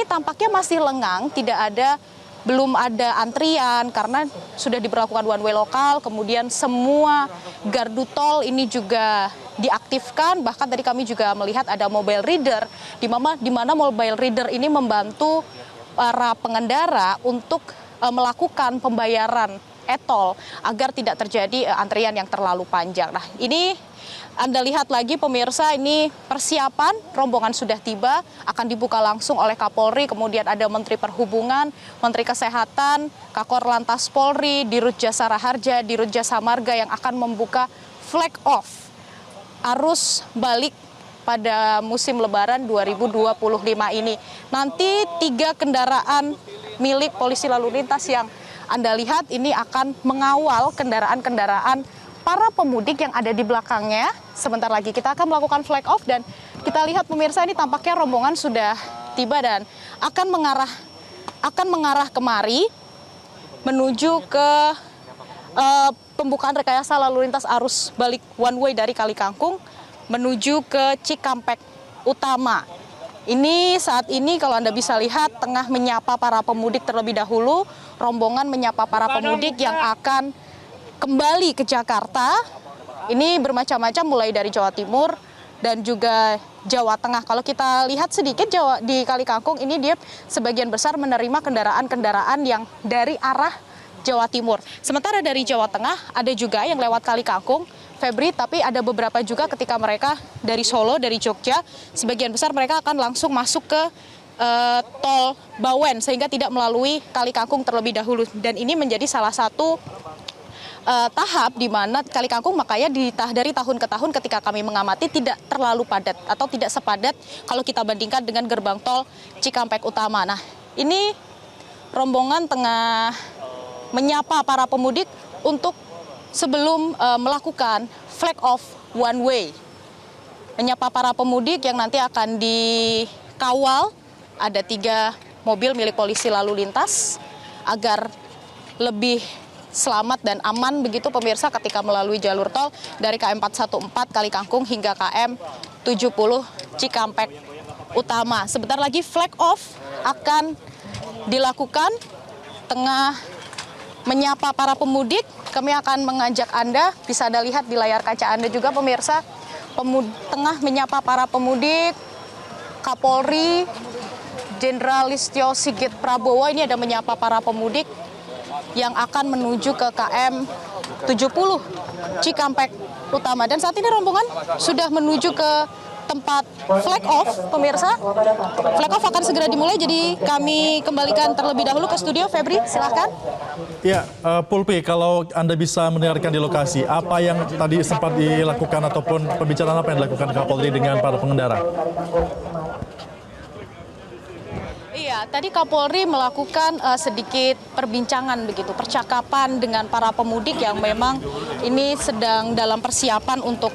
ini tampaknya masih lengang, belum ada antrian karena sudah diberlakukan one way lokal, kemudian semua gardu tol ini juga diaktifkan. Bahkan tadi kami juga melihat ada mobile reader, di mana mobile reader ini membantu para pengendara untuk melakukan pembayaran e-tol agar tidak terjadi antrian yang terlalu panjang. Nah, ini Anda lihat lagi pemirsa, ini persiapan, rombongan sudah tiba, akan dibuka langsung oleh Kapolri, kemudian ada Menteri Perhubungan, Menteri Kesehatan, Kakor Lantas Polri, Dirut Jasa Raharja, Dirut Jasa Marga yang akan membuka flag off arus balik pada musim Lebaran 2025 ini. Nanti 3 kendaraan milik polisi lalu lintas yang Anda lihat ini akan mengawal kendaraan-kendaraan para pemudik yang ada di belakangnya. Sebentar lagi kita akan melakukan flag off dan kita lihat pemirsa, ini tampaknya rombongan sudah tiba dan akan mengarah kemari menuju ke pembukaan rekayasa lalu lintas arus balik one way dari Kali Kangkung menuju ke Cikampek Utama. Ini saat ini kalau Anda bisa lihat tengah menyapa para pemudik terlebih dahulu, rombongan menyapa para pemudik yang akan kembali ke Jakarta. Ini bermacam-macam mulai dari Jawa Timur dan juga Jawa Tengah. Kalau kita lihat sedikit di Kali Kangkung ini dia sebagian besar menerima kendaraan-kendaraan yang dari arah Jawa Timur. Sementara dari Jawa Tengah ada juga yang lewat Kali Kangkung, Febri, tapi ada beberapa juga ketika mereka dari Solo, dari Jogja, sebagian besar mereka akan langsung masuk ke tol Bawen sehingga tidak melalui Kali Kangkung terlebih dahulu. Dan ini menjadi salah satu tahap di mana Kali Kangkung makanya dari tahun ke tahun ketika kami mengamati tidak terlalu padat atau tidak sepadat kalau kita bandingkan dengan gerbang tol Cikampek Utama. Nah, ini rombongan tengah menyapa para pemudik untuk sebelum melakukan flag off one way. Menyapa para pemudik yang nanti akan dikawal, ada 3 mobil milik polisi lalu lintas agar lebih selamat dan aman begitu pemirsa ketika melalui jalur tol dari KM 414 Kali Kangkung hingga KM 70 Cikampek Utama. Sebentar lagi flag off akan dilakukan tengah menyapa para pemudik. Kami akan mengajak Anda, bisa Anda lihat di layar kaca Anda juga pemirsa, tengah menyapa para pemudik. Kapolri Jenderal Listio Sigit Prabowo ini ada menyapa para pemudik yang akan menuju ke KM 70 Cikampek Utama. Dan saat ini rombongan sudah menuju ke tempat flag off, pemirsa. Flag off akan segera dimulai, jadi kami kembalikan terlebih dahulu ke studio. Febri, silahkan. Ya, Pulpi, kalau Anda bisa mendengarkan di lokasi, apa yang tadi sempat dilakukan ataupun pembicaraan apa yang dilakukan Kapolri dengan para pengendara? Iya, tadi Kapolri melakukan sedikit perbincangan begitu, percakapan dengan para pemudik yang memang ini sedang dalam persiapan untuk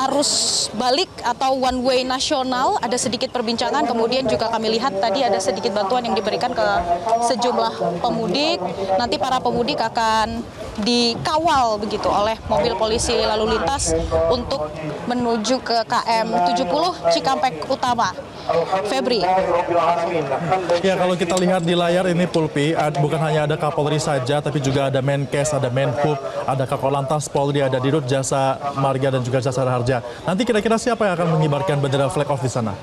arus balik atau one way nasional. Ada sedikit perbincangan, kemudian juga kami lihat tadi ada sedikit bantuan yang diberikan ke sejumlah pemudik. Nanti para pemudik akan dikawal begitu oleh mobil polisi lalu lintas untuk menuju ke KM 70 Cikampek Utama. Febri. Ya, kalau kita lihat di layar ini Pulpi, bukan hanya ada Kapolri saja, tapi juga ada Menkes, ada Menhub, ada Kakor Lantas Polri, ada Dirut Jasa Marga dan juga Jasa Raharja. Nanti kira-kira siapa yang akan mengibarkan bendera flag off di sana?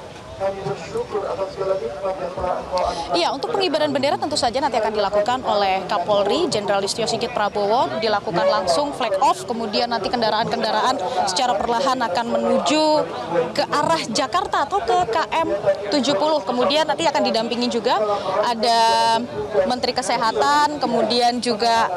Iya, untuk pengibaran bendera tentu saja nanti akan dilakukan oleh Kapolri Jenderal Listio Sigit Prabowo, dilakukan langsung flag off, kemudian nanti kendaraan-kendaraan secara perlahan akan menuju ke arah Jakarta atau ke KM 70. Kemudian nanti akan didampingi juga ada Menteri Kesehatan, kemudian juga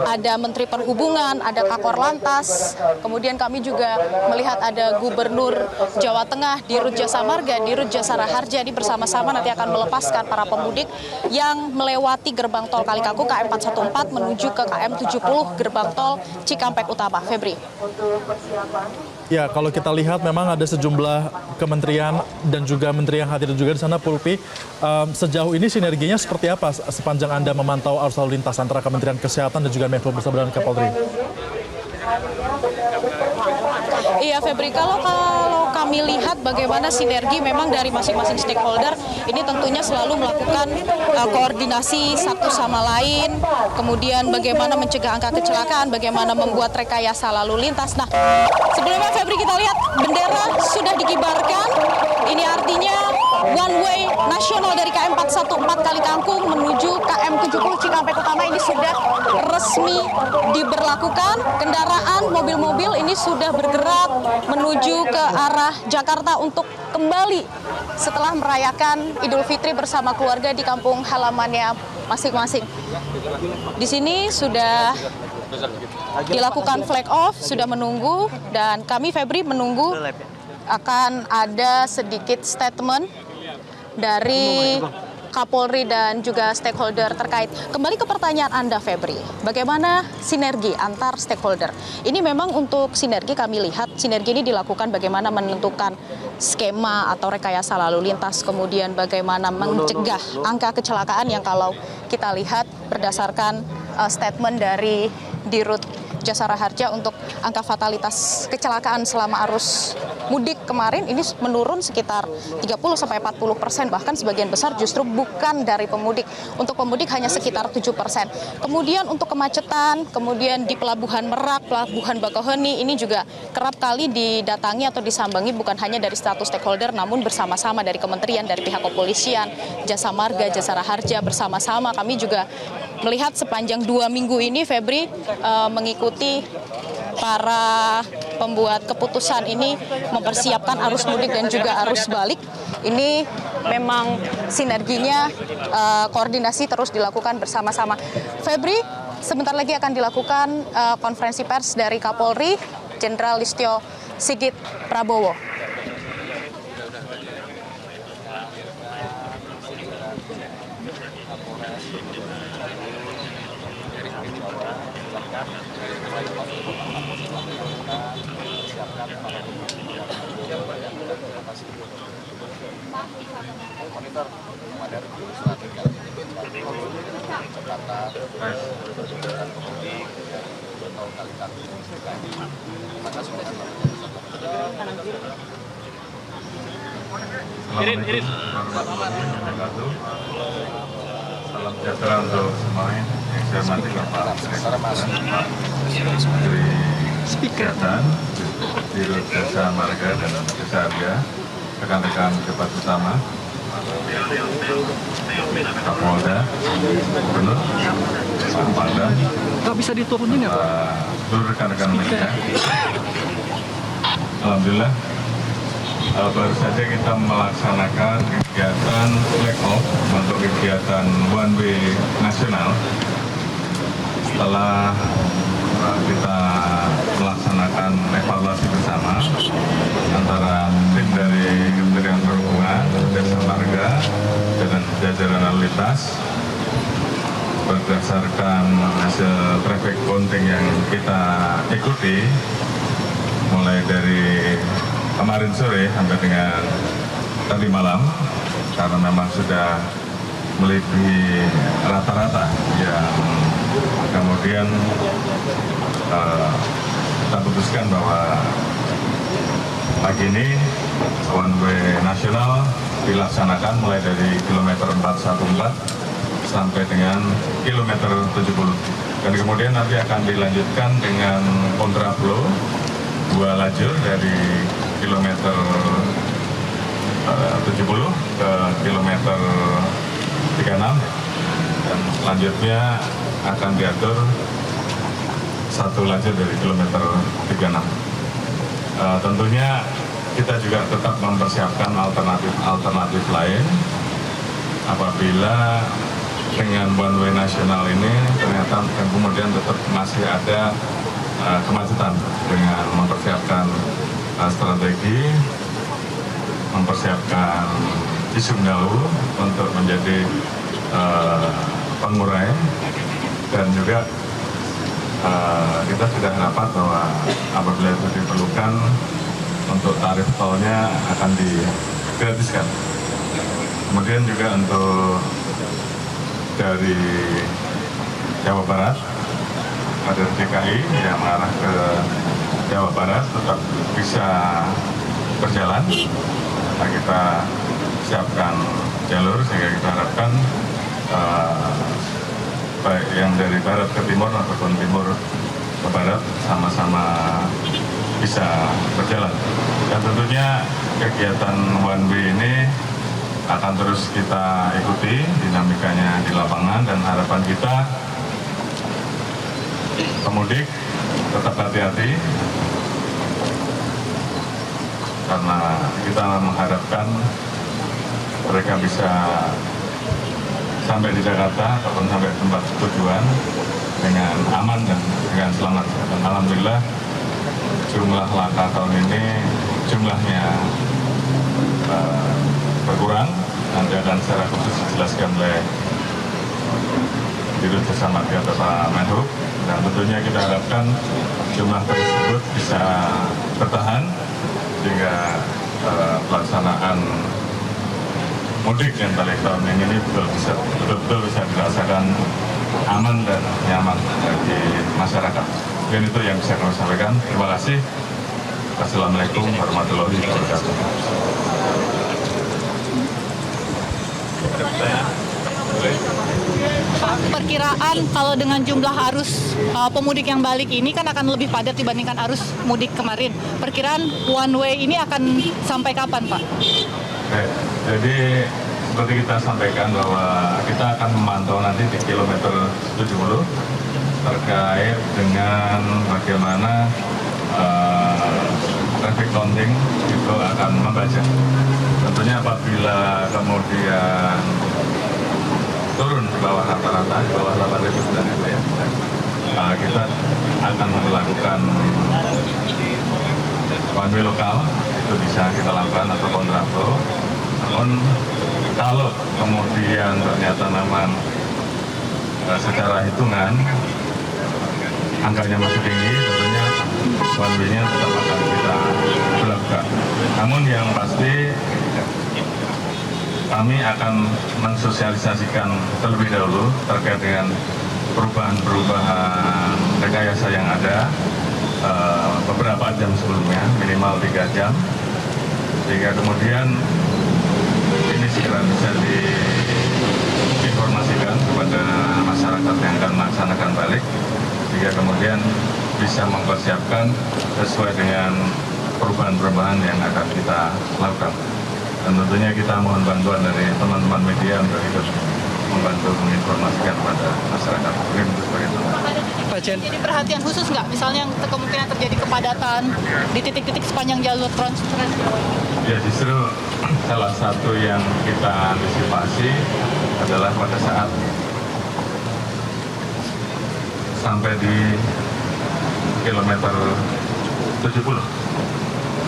ada Menteri Perhubungan, ada Kakor Lantas, kemudian kami juga melihat ada Gubernur Jawa Tengah, Dirut Jasa Marga, Dirut Jasa Raharja, ini bersama-sama nanti akan melepaskan para pemudik yang melewati gerbang tol Kali Kangkung KM 414 menuju ke KM 70 gerbang tol Cikampek Utama. Febri. Ya, kalau kita lihat memang ada sejumlah kementerian dan juga menteri yang hadir juga di sana, Pulpi. Sejauh ini sinerginya seperti apa sepanjang Anda memantau arus lalu lintas antara Kementerian Kesehatan dan juga Menhub bersama dengan Kapolri? Iya Febri, kalau kami lihat bagaimana sinergi memang dari masing-masing stakeholder, ini tentunya selalu melakukan koordinasi satu sama lain, kemudian bagaimana mencegah angka kecelakaan, bagaimana membuat rekayasa lalu lintas. Nah, sebelumnya Febri kita lihat bendera sudah dikibarkan, ini artinya one way nasional dari KM 414 Kalikangkung menuju KM 70 Cikampek Utama ini sudah resmi diberlakukan. Kendaraan mobil-mobil ini sudah bergerak menuju ke arah Jakarta untuk kembali setelah merayakan Idul Fitri bersama keluarga di kampung halamannya masing-masing. Di sini sudah dilakukan flag off, sudah menunggu, dan kami Febri menunggu akan ada sedikit statement dari Kapolri dan juga stakeholder terkait. Kembali ke pertanyaan Anda, Febri, bagaimana sinergi antar stakeholder? Ini memang untuk sinergi kami lihat, sinergi ini dilakukan bagaimana menentukan skema atau rekayasa lalu lintas, kemudian bagaimana mencegah angka kecelakaan yang kalau kita lihat berdasarkan statement dari Dirut Jasara Harja untuk angka fatalitas kecelakaan selama arus mudik kemarin ini menurun sekitar 30-40%, bahkan sebagian besar justru bukan dari pemudik. Untuk pemudik hanya sekitar 7%. Kemudian untuk kemacetan, kemudian di Pelabuhan Merak, Pelabuhan Bakauheni ini juga kerap kali didatangi atau disambangi bukan hanya dari status stakeholder, namun bersama-sama dari kementerian, dari pihak kepolisian, Jasa Marga, Jasara Harja, bersama-sama kami juga melihat sepanjang 2 minggu ini Febri mengikuti para pembuat keputusan ini mempersiapkan arus mudik dan juga arus balik. Ini memang sinerginya koordinasi terus dilakukan bersama-sama. Febri, sebentar lagi akan dilakukan konferensi pers dari Kapolri Jenderal Listio Sigit Prabowo. Salam sejahtera untuk semuanya. Yang saya hormati Bapak Menteri Kesehatan, Dirut Jasa Marga dan Jasa Harja, rekan-rekan pejabat utama, Kapolda, Gubernur, Pak Pangdam, nggak bisa diturunin ya Pak? seluruh rekan-rekan media. Alhamdulillah, baru saja kita melaksanakan kegiatan flag off untuk kegiatan one way nasional. Setelah kita melaksanakan evaluasi bersama antara tim dari Kementerian Perhubungan, Jasa Marga, dengan jajaran lalu lintas, berdasarkan hasil traffic counting yang kita ikuti mulai dari kemarin sore sampai dengan tadi malam, karena memang sudah melebihi rata-rata yang kemudian kita putuskan bahwa pagi ini one way nasional dilaksanakan mulai dari kilometer 414 sampai dengan kilometer 70, dan kemudian nanti akan dilanjutkan dengan kontraflow 2 lajur dari kilometer 70 ke kilometer 36, dan selanjutnya akan diatur 1 lajur dari kilometer 36. Tentunya kita juga tetap mempersiapkan alternatif lain apabila dengan one way nasional ini ternyata kemudian tetap masih ada kemacetan, dengan mempersiapkan strategi, mempersiapkan Cisumdawu untuk menjadi pengurai, dan juga kita sudah dapat bahwa apabila itu diperlukan untuk tarif tolnya akan digratiskan. Kemudian juga untuk dari Jawa Barat, ada DKI yang mengarah ke Jawa Barat tetap bisa berjalan. Nah, kita siapkan jalur sehingga kita harapkan baik yang dari barat ke timur ataupun timur ke barat sama-sama bisa berjalan. Dan tentunya kegiatan one way ini akan terus kita ikuti dinamikanya di lapangan, dan harapan kita pemudik tetap hati-hati karena kita mengharapkan mereka bisa sampai di Jakarta ataupun sampai tempat tujuan dengan aman dan dengan selamat. Dan alhamdulillah jumlah laka tahun ini jumlahnya berkurang. Nanti akan secara khusus dijelaskan oleh Dirut Jasa Marga atau Pak Menhub. Dan tentunya kita harapkan jumlah tersebut bisa bertahan sehingga pelaksanaan mudik yang balik tahun ini betul-betul bisa dirasakan aman dan nyaman bagi masyarakat. Dan itu yang bisa kami sampaikan. Terima kasih. Assalamualaikum warahmatullahi wabarakatuh. Pak, perkiraan kalau dengan jumlah arus pemudik yang balik ini kan akan lebih padat dibandingkan arus mudik kemarin. Perkiraan one way ini akan sampai kapan, Pak? Jadi seperti kita sampaikan bahwa kita akan memantau nanti di kilometer 70 terkait dengan bagaimana traffic counting itu akan membaca. Tentunya apabila kemudian turun di bawah rata-rata, di bawah 8.900 ya, kita akan melakukan one way lokal, itu bisa kita lakukan atau kontraflow. Namun kalau kemudian ternyata memang secara hitungan angkanya masih tinggi, tentunya one way-nya tetap akan kita berlakukan. Namun yang pasti kami akan mensosialisasikan terlebih dahulu terkait dengan perubahan-perubahan rekayasa yang ada beberapa jam sebelumnya, minimal 3 jam, sehingga kemudian ini segera bisa diinformasikan kepada masyarakat yang akan melaksanakan balik, sehingga kemudian bisa mempersiapkan sesuai dengan perubahan-perubahan yang akan kita lakukan. Dan tentunya kita mohon bantuan dari teman-teman media untuk ikut membantu menginformasikan kepada masyarakat. Mungkin seperti itu. Pak Jen, Jadi perhatian khusus nggak? Misalnya kemungkinan terjadi kepadatan di titik-titik sepanjang jalur trans. Ya, justru salah satu yang kita antisipasi adalah pada saat sampai di kilometer 70.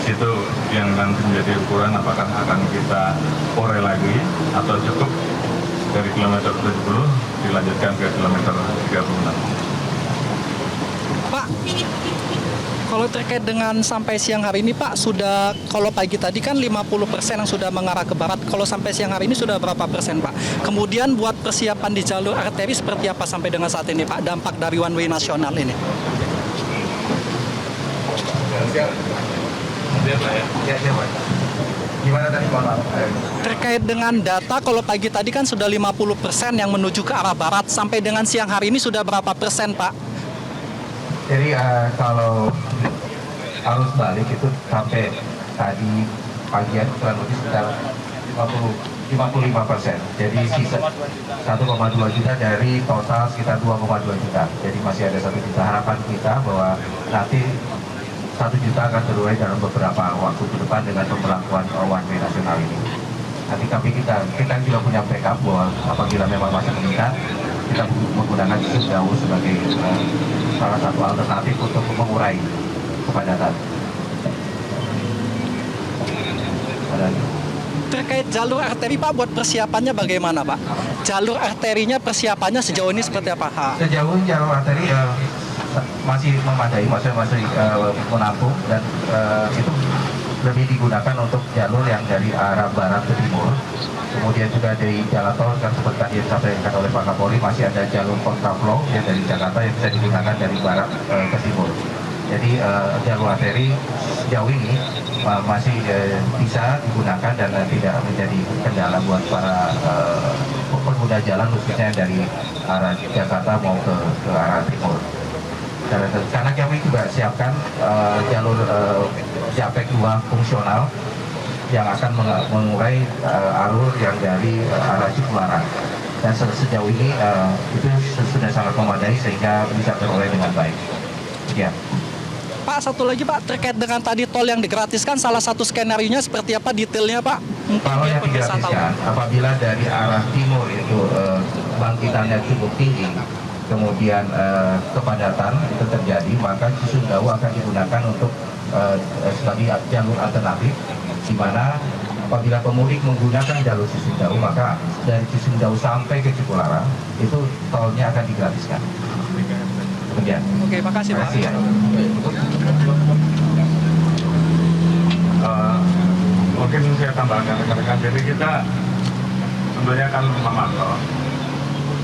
Itu yang nanti menjadi ukuran apakah akan kita ore lagi atau cukup dari kilometer 70 dilanjutkan ke kilometer 36. Pak, kalau terkait dengan sampai siang hari ini Pak, sudah kalau pagi tadi kan 50% yang sudah mengarah ke barat, kalau sampai siang hari ini sudah berapa persen Pak? Kemudian buat persiapan di jalur arteri seperti apa sampai dengan saat ini Pak, dampak dari one way nasional ini? Gimana tadi Pak? Terkait dengan data, kalau pagi tadi kan sudah 50% yang menuju ke arah barat, sampai dengan siang hari ini sudah berapa persen Pak? Jadi kalau arus balik itu sampai tadi pagian kurang lebih sekitar 55%. Jadi sisa 1,2 juta dari total sekitar 2,2 juta. Jadi masih ada 1 juta. Harapan kita bahwa nanti 1 juta akan terurai dalam beberapa waktu ke depan dengan pemberlakuan one way nasional ini. Nanti tapi kita juga punya backup bahwa apabila memang masih meningkat, kita menggunakan sistem jauh sebagai salah satu alternatif untuk mengurai kepadatan. Terkait jalur arteri Pak, buat persiapannya bagaimana Pak? Jalur arterinya persiapannya sejauh ini seperti apa? Sejauh jalur arteri masih memadai, masih menampung, dan itu lebih digunakan untuk jalur yang dari arah barat ke timur. Kemudian juga dari jalan tol kan seperti tadi disampaikan oleh Pak Kapolri, masih ada jalur kontraflow yang dari Jakarta yang bisa digunakan dari barat ke timur. Jadi jalur arteri sejauh ini masih bisa digunakan dan tidak menjadi kendala buat para pengguna jalan khususnya dari arah Jakarta mau ke arah timur. Karena kami juga siapkan jalur Japek 2 fungsional yang akan mengurai alur yang dari arah Cipularang. Dan sejauh ini itu sudah sangat memadai sehingga bisa terurai dengan baik. Ya. Pak, satu lagi Pak, terkait dengan tadi tol yang digratiskan, salah satu skenario-nya seperti apa detailnya Pak? Kalau yang digratiskan, apabila dari arah timur itu bangkitannya cukup tinggi, kemudian kepadatan itu terjadi, maka Cisumdawu akan digunakan untuk sebagai jalur alternatif, di mana apabila pemudik menggunakan jalur Cisumdawu, maka dari Cisumdawu sampai ke Cipularang itu tolnya akan digratiskan. Kemudian. Oke, makasih Pak. Ya. Mungkin saya tambahkan rekan-rekan, jadi kita tentunya akan memantau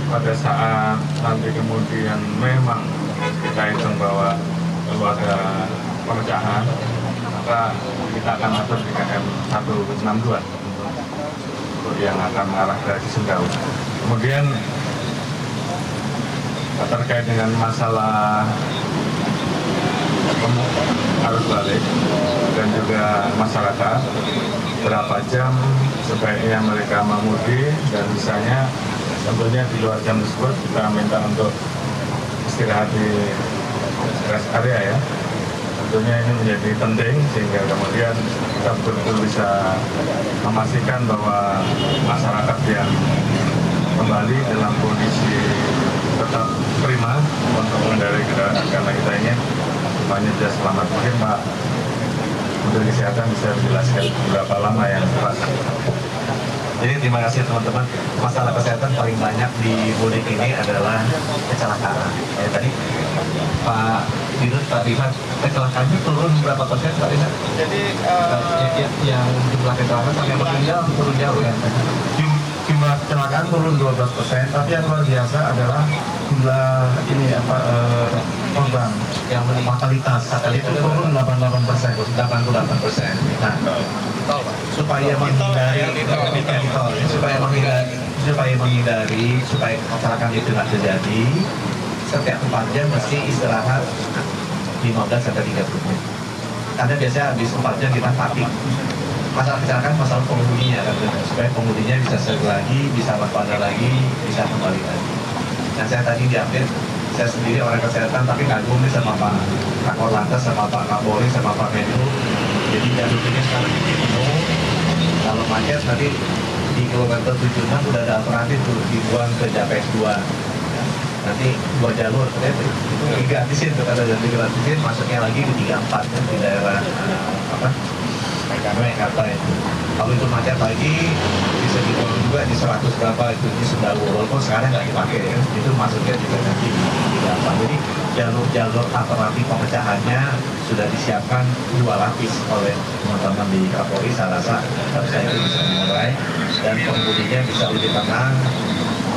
pada saat nanti kemudian memang kita hitung bahwa perlu ada pemecahan, maka kita akan atur di KM 162 untuk yang akan mengarah ke Cisumdawu. Kemudian terkait dengan masalah arus balik dan juga masyarakat, berapa jam sebaiknya mereka memudi, dan misalnya tentunya di luar jam tersebut kita minta untuk istirahat di rest area ya. Tentunya ini menjadi penting sehingga kemudian kita betul-betul bisa memastikan bahwa masyarakat yang kembali dalam kondisi tetap prima untuk mengendarai kendaraan, karena kita ingin semuanya bisa selamat. Mungkin Pak Menteri Kesehatan bisa menjelaskan berapa lama yang tepat. Jadi terima kasih teman-teman. Masalah kesehatan paling banyak di mudik ini adalah kecelakaan. Ya, tadi Pak Dirut, Pak Rifat, kecelakaannya turun berapa persen Pak Rifat? Jadi yang jumlah kecelakaan sampai meninggal turun jauh ya? Jumlah kecelakaan turun 12%, tapi yang luar biasa adalah jumlah korban yang fatalitas itu turun 88%. Nah, supaya menghindari supaya kecelakaan itu tidak terjadi, setiap 4 jam mesti istirahat 15-30 menit. Karena biasanya habis 4 jam kita fatigue. Masalah kecelakaan masalah pengemudinya kan, supaya pengemudinya bisa serg lagi, bisa waspada lagi, bisa kembali lagi. Nah, saya tadi diambil, saya sendiri orang kesehatan tapi kagum nih sama Pak Kakor Lantas, sama Pak Kapolri, sama Pak Menlu. Jadi jalur ini sekarang penuh. Kalau macet nanti di kilometer 76 udah ada alternatif tuh, dibuang ke Japek 2. Nanti 2 jalur, itu digratisin tuh, ada yang digratisin, masuknya lagi ke 34 kan, di daerah Mekarta itu. Kalau itu macet lagi, bisa diturun juga di 100 berapa itu di Cisumdawu. Walaupun sekarang nggak dipakai ya, itu masuknya juga nanti di dalam. Jadi jalur-jalur alternatif pemecahannya sudah disiapkan 2 lapis oleh teman-teman di Kapolri. Saya rasa harusnya itu bisa dimulai dan pengemudinya bisa lebih tenang.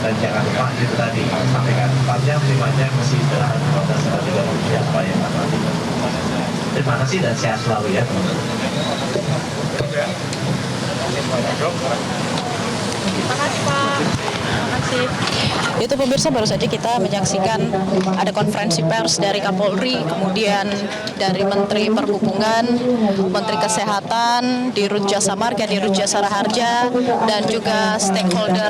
Dan jangan lupa itu tadi, sampaikan 4 jam, 5 jam masih istirahat 15-30 jam apa yang alternatif. Terima kasih dan sehat selalu ya teman-teman. Terima kasih Pak. Terima kasih. Itu pemirsa, baru saja kita menyaksikan ada konferensi pers dari Kapolri, kemudian dari Menteri Perhubungan, Menteri Kesehatan, Dirut Jasa Marga, Dirut Jasa Raharja, dan juga stakeholder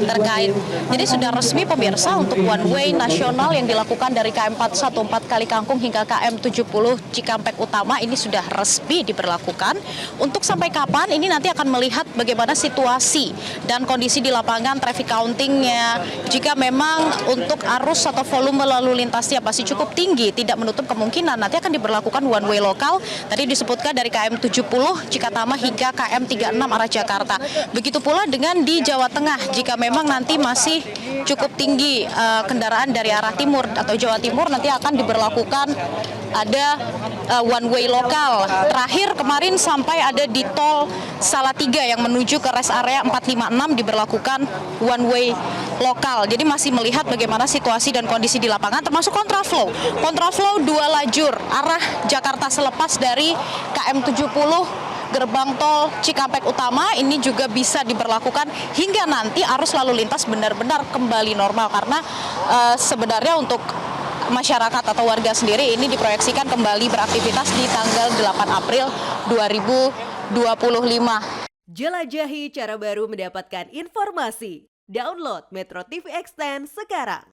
terkait. Jadi sudah resmi pemirsa untuk one way nasional yang dilakukan dari KM 414 Kalikangkung hingga KM 70 Cikampek Utama ini sudah resmi diberlakukan. Untuk sampai kapan ini nanti akan melihat bagaimana situasi dan kondisi di lapangan, traffic countingnya. Jika memang untuk arus atau volume lalu lintasnya masih cukup tinggi, tidak menutup kemungkinan nanti akan diberlakukan one way lokal. Tadi disebutkan dari KM 70 Cikatama hingga KM 36 arah Jakarta. Begitu pula dengan di Jawa Tengah, jika memang nanti masih cukup tinggi kendaraan dari arah timur atau Jawa Timur, nanti akan diberlakukan ada one way lokal. Terakhir kemarin sampai ada di tol Salatiga yang menuju ke rest area 456 diberlakukan one way lokal. Jadi masih melihat bagaimana situasi dan kondisi di lapangan, termasuk kontraflow. Kontraflow 2 lajur arah Jakarta selepas dari KM 70 gerbang tol Cikampek Utama ini juga bisa diberlakukan hingga nanti arus lalu lintas benar-benar kembali normal, karena sebenarnya untuk masyarakat atau warga sendiri ini diproyeksikan kembali beraktivitas di tanggal 8 April 2025. Jelajahi cara baru mendapatkan informasi. Download Metro TV Extend sekarang.